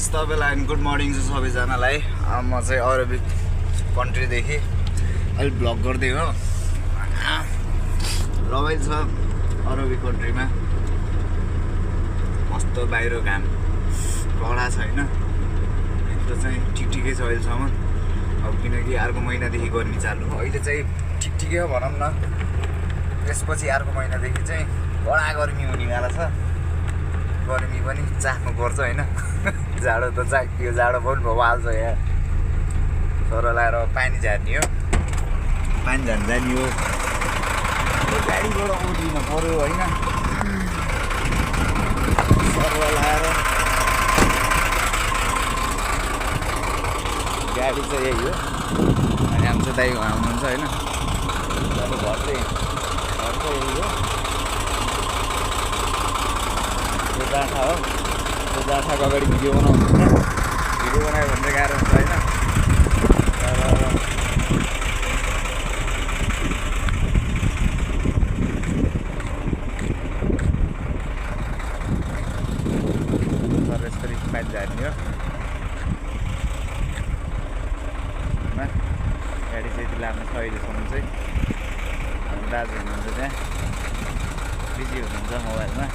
तपाईँलाई good morning छ सबैजनालाई। म चाहिँ अरबिक कन्ट्रीदेखि अहिले ब्लग गर्दै हो। रमाइलो छ अरबिक कन्ट्रीमा, मस्त बाहिर घाम कडा छ होइन। त्यो चाहिँ ठिकै छ अहिलेसम्म। अब किनकि अर्को महिनादेखि गर्मी चालु, अहिले चाहिँ ठिकै हो भनौँ न। त्यसपछि अर्को महिनादेखि चाहिँ कडा गर्मी हुनेवाला छ। गर्मी पनि चाख्नु पर्छ होइन। जाडो त चाखियो, जाडो पनि भइहाल्छ यहाँ। सर लाएर पानी झार्ने हो, पानी झार्नु जाने हो। गाडीबाट उठिन पऱ्यो होइन। सर लाएर गाडी चाहिँ यही हो। अनि हाम्रो चाहिँ दाइ हुनुहुन्छ होइन। घर चाहिँ यही हो। त्यो जाठा हो। त्यो जाठाको अगाडि भिडियो बनाउनु हुन्छ। भिडियो बनायो भने चाहिँ गाह्रो हुन्छ होइन। तर यसरी पानी झार्ने हो। गाडी चाहिँ यति लानु छ अहिलेसम्म चाहिँ। दाजु हुनुहुन्छ त्यहाँ, बिजी हुनुहुन्छ मोबाइलमा।